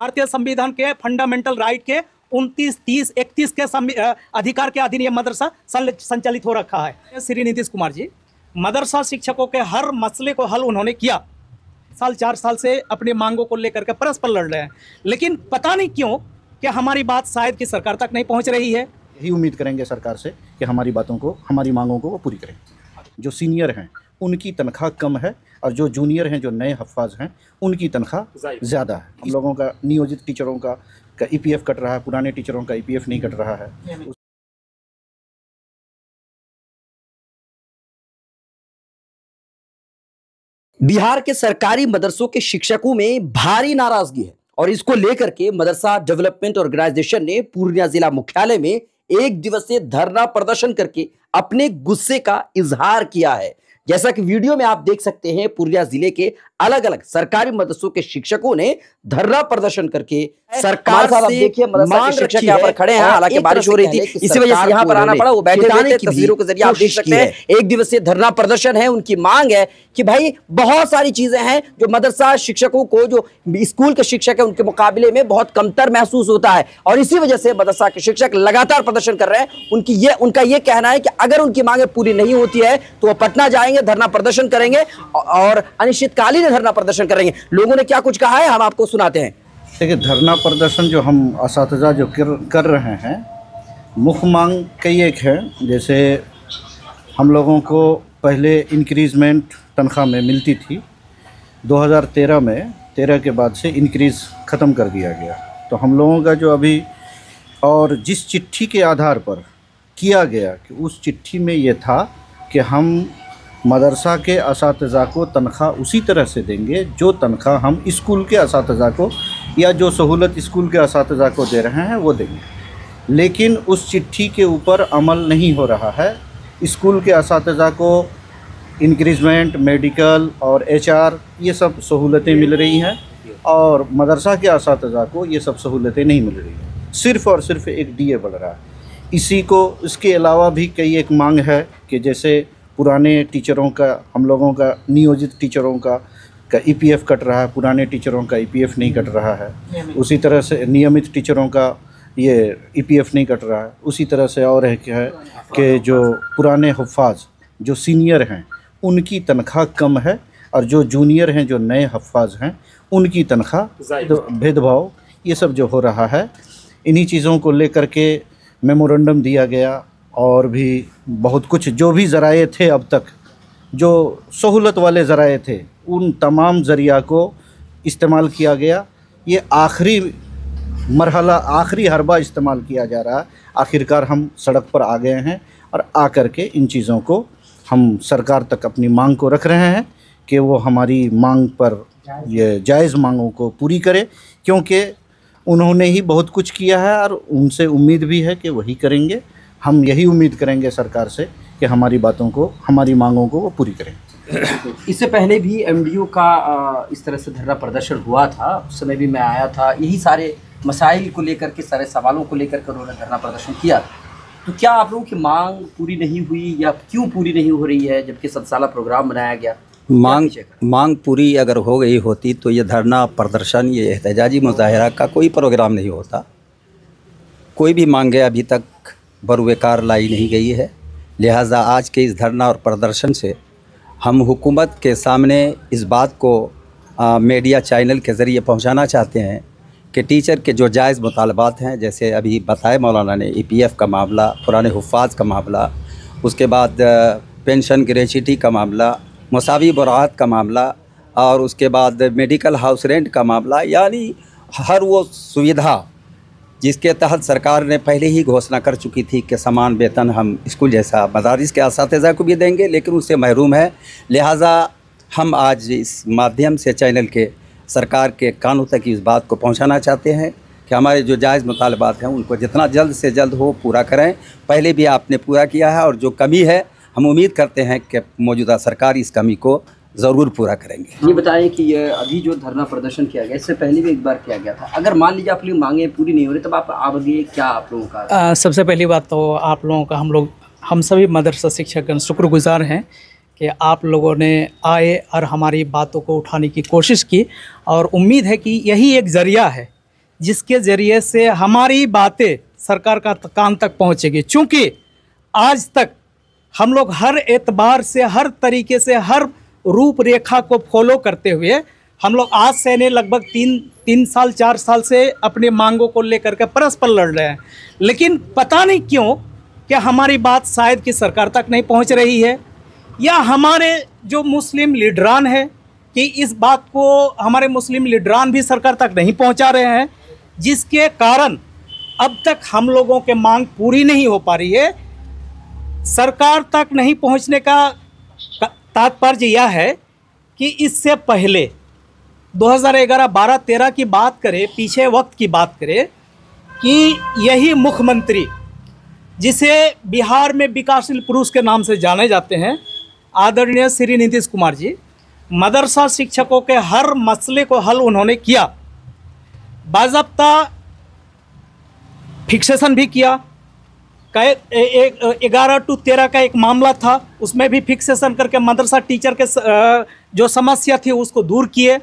भारतीय संविधान के फंडामेंटल राइट के 29, 30, 31 के अधिकार के अधीन ये मदरसा संचालित हो रखा है। श्री नीतीश कुमार जी मदरसा शिक्षकों के हर मसले को हल उन्होंने किया। 4 साल से अपनी मांगों को लेकर के परस्पर लड़ रहे हैं, लेकिन पता नहीं क्यों कि हमारी बात शायद की सरकार तक नहीं पहुंच रही है। यही उम्मीद करेंगे सरकार से कि हमारी बातों को, हमारी मांगों को वो पूरी करें। जो सीनियर हैं उनकी तनख्वाह कम है और जो जूनियर हैं, जो नए हफ्फाज हैं, उनकी तनख्वाह ज़्यादा है। हम लोगों का नियोजित टीचरों का ईपीएफ कट रहा है, पुराने टीचरों का ईपीएफ नहीं कट रहा है। बिहार के सरकारी मदरसों के शिक्षकों में भारी नाराजगी है और इसको लेकर के मदरसा डेवलपमेंट ऑर्गेनाइजेशन ने पूर्णिया जिला मुख्यालय में 1 दिवसीय धरना प्रदर्शन करके अपने गुस्से का इजहार किया है। जैसा कि वीडियो में आप देख सकते हैं, पूर्णिया जिले के अलग अलग सरकारी मदरसों के शिक्षकों ने धरना प्रदर्शन करके सरकार से देखिए मदरसा के शिक्षक यहाँ पर खड़े हैं। हालांकि बारिश हो रही थी, इसी वजह से यहाँ पर आना पड़ा। वो बैठे हुए थे, तस्वीरों के जरिए आप देख सकते हैं। 1 दिवसीय धरना प्रदर्शन है। उनकी मांग है कि भाई बहुत सारी चीजें हैं जो मदरसा शिक्षकों को, जो स्कूल के शिक्षक है, उनके मुकाबले में बहुत कमतर महसूस होता है और इसी वजह से मदरसा के शिक्षक लगातार प्रदर्शन कर रहे हैं। उनका ये कहना है कि अगर उनकी मांगें पूरी नहीं होती है तो वो पटना जाएंगे, धरना प्रदर्शन करेंगे और अनिश्चितकालीन धरना प्रदर्शन करेंगे। लोगों ने क्या कुछ कहा है हम आपको सुनाते हैं। देखिए, धरना प्रदर्शन जो हम असातिज़ा जो कर रहे हैं, मुख्य मांग कई एक है। जैसे हम लोगों को पहले इंक्रीजमेंट तनख्वाह में मिलती थी, 2013 में 13 के बाद से इंक्रीज़ ख़त्म कर दिया गया। तो हम लोगों का जो अभी, और जिस चिट्ठी के आधार पर किया गया कि उस चिट्ठी में ये था कि हम मदरसा के असातिज़ा को तनख्वाह उसी तरह से देंगे जो तनख्वाह हम स्कूल के असातिज़ा को, या जो सहूलत स्कूल के असातिज़ा को दे रहे हैं वो देंगे। लेकिन उस चिट्ठी के ऊपर अमल नहीं हो रहा है। स्कूल के असातिज़ा को इंक्रीजमेंट, मेडिकल और HR ये सब सहूलतें मिल रही हैं और मदरसा के असातिज़ा को ये सब सहूलतें नहीं मिल रही हैं। सिर्फ़ और सिर्फ एक DA बढ़ रहा है। इसके अलावा भी कई एक मांग है कि जैसे पुराने टीचरों का, हम लोगों का नियोजित टीचरों का EPF कट रहा है, पुराने टीचरों का EPF नहीं कट रहा है। उसी तरह से नियमित टीचरों का ये EPF नहीं कट रहा है। उसी तरह से और है कि जो पुराने हफ्फाज, जो सीनियर हैं, उनकी तनख्वाह कम है और जो जूनियर हैं, जो नए हफ्फाज हैं, उनकी तनख्वाह, भेदभाव ये सब जो हो रहा है, इन्हीं चीज़ों को लेकर के मेमोरेंडम दिया गया। और भी बहुत कुछ जो भी ज़राए थे, अब तक जो सहूलत वाले ज़राए थे, उन तमाम ज़रिया को इस्तेमाल किया गया। ये आखिरी मरहला, आखिरी हरबा इस्तेमाल किया जा रहा है। आखिरकार हम सड़क पर आ गए हैं और आकर के इन चीज़ों को हम सरकार तक अपनी मांग को रख रहे हैं कि वो हमारी मांग पर, ये जायज़ मांगों को पूरी करे, क्योंकि उन्होंने ही बहुत कुछ किया है और उनसे उम्मीद भी है कि वही करेंगे। हम यही उम्मीद करेंगे सरकार से कि हमारी बातों को, हमारी मांगों को वो पूरी करें। इससे पहले भी MDO का इस तरह से धरना प्रदर्शन हुआ था, उस समय भी मैं आया था। यही सारे मसाइल को लेकर के, सारे सवालों को लेकर के उन्होंने धरना प्रदर्शन किया था। तो क्या आप लोगों की मांग पूरी नहीं हुई या क्यों पूरी नहीं हो रही है, जबकि 7 साला प्रोग्राम बनाया गया? मांग पूरी अगर हो गई होती तो ये धरना प्रदर्शन, ये एहतजाजी मुजाहरा का कोई प्रोग्राम नहीं होता। कोई भी मांगे अभी तक बरूएकार लाई नहीं गई है। लिहाजा आज के इस धरना और प्रदर्शन से हम हुकूमत के सामने इस बात को मीडिया चैनल के ज़रिए पहुंचाना चाहते हैं कि टीचर के जो जायज़ मुतालबात हैं, जैसे अभी बताए मौलाना ने, EPF का मामला, पुराने हुफ़ाज का मामला, उसके बाद पेंशन ग्रेच्युटी का मामला, मुसावी बरात का मामला और उसके बाद मेडिकल हाउस रेंट का मामला, यानी हर वो सुविधा जिसके तहत सरकार ने पहले ही घोषणा कर चुकी थी कि समान वेतन हम स्कूल जैसा मदारिस के असातिज़ा को भी देंगे, लेकिन उससे महरूम है। लिहाजा हम आज इस माध्यम से चैनल के सरकार के कानों तक इस बात को पहुंचाना चाहते हैं कि हमारे जो जायज़ मुतालबात हैं उनको जितना जल्द से जल्द हो पूरा करें। पहले भी आपने पूरा किया है और जो कमी है हम उम्मीद करते हैं कि मौजूदा सरकार इस कमी को ज़रूर पूरा करेंगे। ये बताएं कि ये अभी जो धरना प्रदर्शन किया गया, इससे पहले भी एक बार किया गया था। अगर मान लीजिए आप लोग मांगे पूरी नहीं हो रही, तब आप आगे क्या आप लोगों का? सबसे पहली बात तो आप लोगों का, हम सभी मदरसा शिक्षकगण शुक्रगुजार हैं कि आप लोगों ने आए और हमारी बातों को उठाने की कोशिश की और उम्मीद है कि यही एक ज़रिया है जिसके ज़रिए से हमारी बातें सरकार का कान तक पहुंचेगी। चूँकि आज तक हम लोग हर एतबार से, हर तरीके से, हर रूपरेखा को फॉलो करते हुए हम लोग आज से नहीं लगभग तीन साल 4 साल से अपनी मांगों को लेकर के परस्पर लड़ रहे हैं। लेकिन पता नहीं क्यों कि हमारी बात शायद कि सरकार तक नहीं पहुंच रही है, या हमारे जो मुस्लिम लीडरान है कि इस बात को हमारे मुस्लिम लीडरान भी सरकार तक नहीं पहुंचा रहे हैं, जिसके कारण अब तक हम लोगों के मांग पूरी नहीं हो पा रही है। सरकार तक नहीं पहुंचने का तात्पर्य यह है कि इससे पहले 2011, 12, 13 की बात करें, पीछे वक्त की बात करें, कि यही मुख्यमंत्री जिसे बिहार में विकासशील पुरुष के नाम से जाने जाते हैं, आदरणीय श्री नीतीश कुमार जी, मदरसा शिक्षकों के हर मसले को हल उन्होंने किया। बाज़ाब्ता फिक्सेशन भी किया। 11 to 13 का एक मामला था, उसमें भी फिक्सेशन करके मदरसा टीचर के जो समस्या थी उसको दूर किए।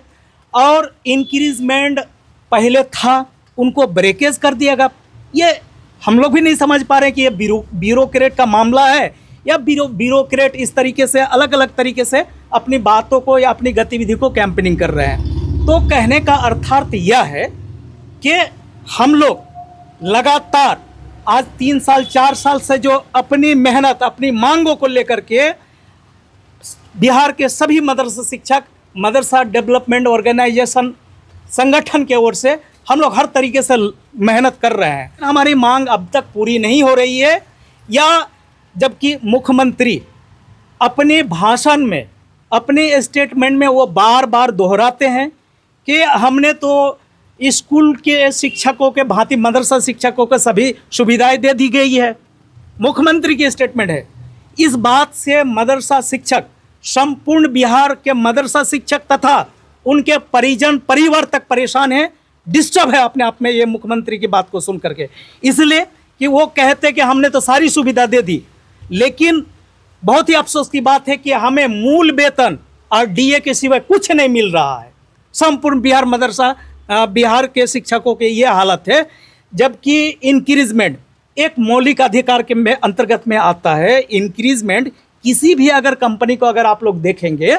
और इंक्रीजमेंट पहले था, उनको ब्रेकेज कर दिया गया। ये हम लोग भी नहीं समझ पा रहे कि ये ब्यूरोक्रेट का मामला है या ब्यूरोक्रेट इस तरीके से अलग अलग तरीके से अपनी बातों को या अपनी गतिविधि को कैंपेनिंग कर रहे हैं। तो कहने का अर्थार्थ यह है कि हम लोग लगातार आज 3 साल 4 साल से जो अपनी मेहनत, अपनी मांगों को लेकर के बिहार के सभी मदरसा शिक्षक, मदरसा डेवलपमेंट ऑर्गेनाइजेशन संगठन के ओर से हम लोग हर तरीके से मेहनत कर रहे हैं। हमारी मांग अब तक पूरी नहीं हो रही है, या जबकि मुख्यमंत्री अपने भाषण में, अपने स्टेटमेंट में वो बार बार दोहराते हैं कि हमने तो स्कूल के शिक्षकों के भांति मदरसा शिक्षकों को सभी सुविधाएं दे दी गई है। मुख्यमंत्री की स्टेटमेंट है। इस बात से मदरसा शिक्षक, संपूर्ण बिहार के मदरसा शिक्षक तथा उनके परिजन परिवार तक परेशान है, डिस्टर्ब है अपने आप में ये मुख्यमंत्री की बात को सुन करके। इसलिए कि वो कहते कि हमने तो सारी सुविधा दे दी, लेकिन बहुत ही अफसोस की बात है कि हमें मूल वेतन और डीए के सिवाय कुछ नहीं मिल रहा है। संपूर्ण बिहार के शिक्षकों के ये हालत है, जबकि इंक्रीजमेंट एक मौलिक अधिकार के में अंतर्गत में आता है। इंक्रीजमेंट किसी भी अगर कंपनी को अगर आप लोग देखेंगे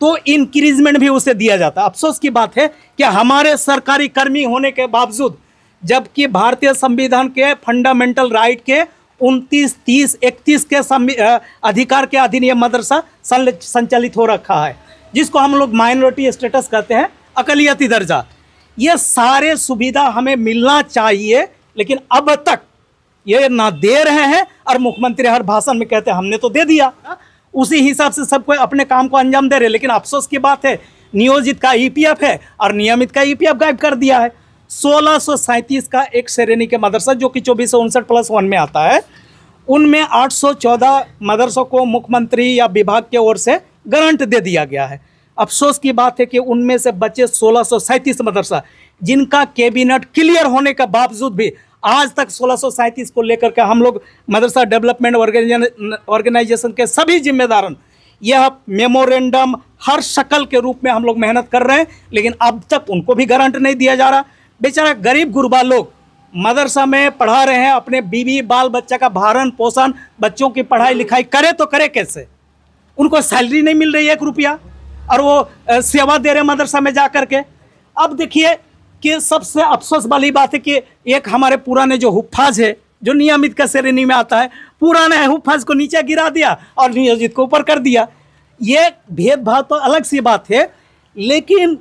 तो इंक्रीजमेंट भी उसे दिया जाता है। अफसोस की बात है कि हमारे सरकारी कर्मी होने के बावजूद, जबकि भारतीय संविधान के फंडामेंटल राइट के 29, 30, 31 के अधिकार के अधीन ये मदरसा संचालित हो रखा है, जिसको हम लोग माइनॉरिटी स्टेटस कहते हैं, अकलियती दर्जा। ये सारे सुविधा हमें मिलना चाहिए, लेकिन अब तक ये ना दे रहे हैं। और मुख्यमंत्री हर भाषण में कहते हैं हमने तो दे दिया, उसी हिसाब से सबको अपने काम को अंजाम दे रहे। लेकिन अफसोस की बात है, नियोजित का ईपीएफ है और नियमित का ईपीएफ गायब कर दिया है। 1637 का एक श्रेणी के मदरसा जो कि 2459+1 में आता है, उनमें 814 मदरसों को मुख्यमंत्री या विभाग के ओर से गारंट दे दिया गया है। अफसोस की बात है कि उनमें से बचे 1637 मदरसा, जिनका कैबिनेट क्लियर होने के बावजूद भी आज तक 1637 को लेकर के हम लोग मदरसा डेवलपमेंट ऑर्गेनाइजेशन के सभी जिम्मेदारन यह मेमोरेंडम हर शक्ल के रूप में हम लोग मेहनत कर रहे हैं, लेकिन अब तक उनको भी गारंट नहीं दिया जा रहा। बेचारा गरीब गुरबा लोग मदरसा में पढ़ा रहे हैं, अपने बीवी बाल बच्चा का भरण पोषण, बच्चों की पढ़ाई लिखाई करे तो करे कैसे? उनको सैलरी नहीं मिल रही है 1 रुपया, और वो सेवा दे रहे मदरसा में जा कर के। अब देखिए कि सबसे अफसोस वाली बात है कि एक हमारे पुराने जो हुफ्फाज है, जो नियमित का श्रेणी में आता है, पुराने हुफ्फाज को नीचे गिरा दिया और नियोजित को ऊपर कर दिया। ये भेदभाव तो अलग सी बात है, लेकिन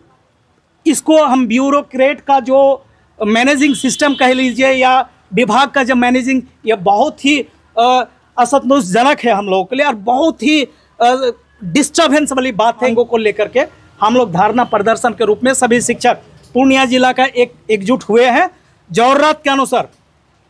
इसको हम ब्यूरोक्रेट का जो मैनेजिंग सिस्टम कह लीजिए या विभाग का जो मैनेजिंग, ये बहुत ही असंतोषजनक है हम लोगों के लिए, और बहुत ही डिस्टर्बेंस वाली बात है। इनको को लेकर के हम लोग धारणा प्रदर्शन के रूप में सभी शिक्षक पूर्णिया जिला का एकजुट हुए हैं। जरूरत के अनुसार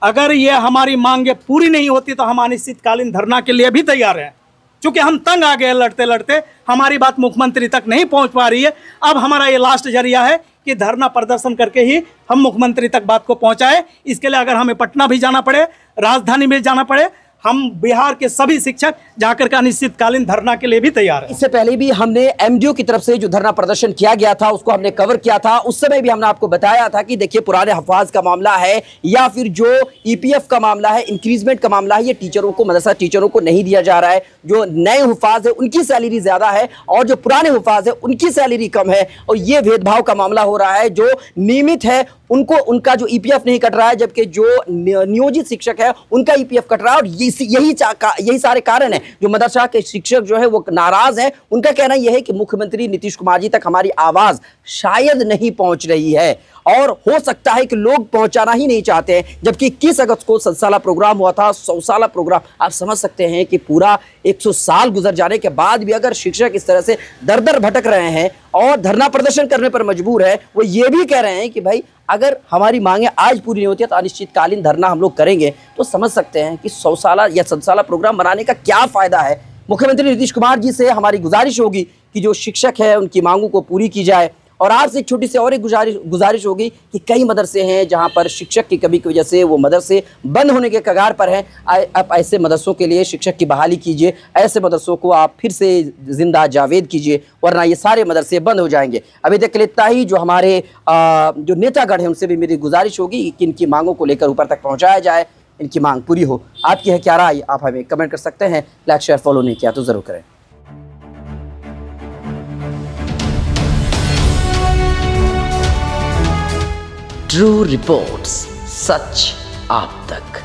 अगर ये हमारी मांगे पूरी नहीं होती तो हम अनिश्चितकालीन धरना के लिए भी तैयार हैं, क्योंकि हम तंग आ गए लड़ते लड़ते, हमारी बात मुख्यमंत्री तक नहीं पहुंच पा रही है। अब हमारा ये लास्ट जरिया है कि धरना प्रदर्शन करके ही हम मुख्यमंत्री तक बात को पहुंचाए। इसके लिए अगर हमें पटना भी जाना पड़े, राजधानी में जाना पड़े, हम बिहार के सभी शिक्षक जाकर के अनिश्चितकालीन धरना के लिए भी तैयार हैं। इससे पहले भी हमने एमडीओ की तरफ से जो धरना प्रदर्शन किया गया था उसको हमने कवर किया था। उस समय भी हमने आपको बताया था कि देखिए पुराने हफाज का मामला है या फिर जो ईपीएफ का मामला है, इंक्रीजमेंट का मामला है, ये टीचरों को, मदरसा टीचरों को नहीं दिया जा रहा है। जो नए हुफाज है उनकी सैलरी ज्यादा है और जो पुराने हुफाज है उनकी सैलरी कम है, और ये भेदभाव का मामला हो रहा है। जो नियमित है उनको उनका जो ईपीएफ नहीं कट रहा है, जबकि जो नियोजित शिक्षक है उनका ईपीएफ कट रहा है। और यही सारे कारण है जो मदरसा के शिक्षक जो है वो नाराज हैं। उनका कहना यह है कि मुख्यमंत्री नीतीश कुमार जी तक हमारी आवाज शायद नहीं पहुंच रही है, और हो सकता है कि लोग पहुंचाना ही नहीं चाहते हैं। जबकि 21 अगस्त को 100 साला प्रोग्राम हुआ था, 100 साला प्रोग्राम। आप समझ सकते हैं कि पूरा 100 साल गुजर जाने के बाद भी अगर शिक्षक इस तरह से दर दर भटक रहे हैं और धरना प्रदर्शन करने पर मजबूर है, वो ये भी कह रहे हैं कि भाई अगर हमारी मांगे आज पूरी नहीं होती है तो अनिश्चितकालीन धरना हम लोग करेंगे, तो समझ सकते हैं कि 100 साला या 100 साला प्रोग्राम बनाने का क्या फायदा है। मुख्यमंत्री नीतीश कुमार जी से हमारी गुजारिश होगी कि जो शिक्षक है उनकी मांगों को पूरी की जाए। और आपसे एक छोटी सी और एक गुजारिश होगी कि कई मदरसे हैं जहां पर शिक्षक की कमी की वजह से वो मदरसे बंद होने के कगार पर हैं। आप ऐसे मदरसों के लिए शिक्षक की बहाली कीजिए, ऐसे मदरसों को आप फिर से जिंदा जावेद कीजिए, वरना ये सारे मदरसे बंद हो जाएंगे। अभी तक इतना ही। जो हमारे जो नेतागढ़ हैं उनसे भी मेरी गुजारिश होगी कि इनकी मांगों को लेकर ऊपर तक पहुँचाया जाए, इनकी मांग पूरी हो। आपकी है क्या राय, आप हमें कमेंट कर सकते हैं। लाइक शेयर फॉलो नहीं किया तो ज़रूर करें। ट्रू रिपोर्ट्स, सच आप तक।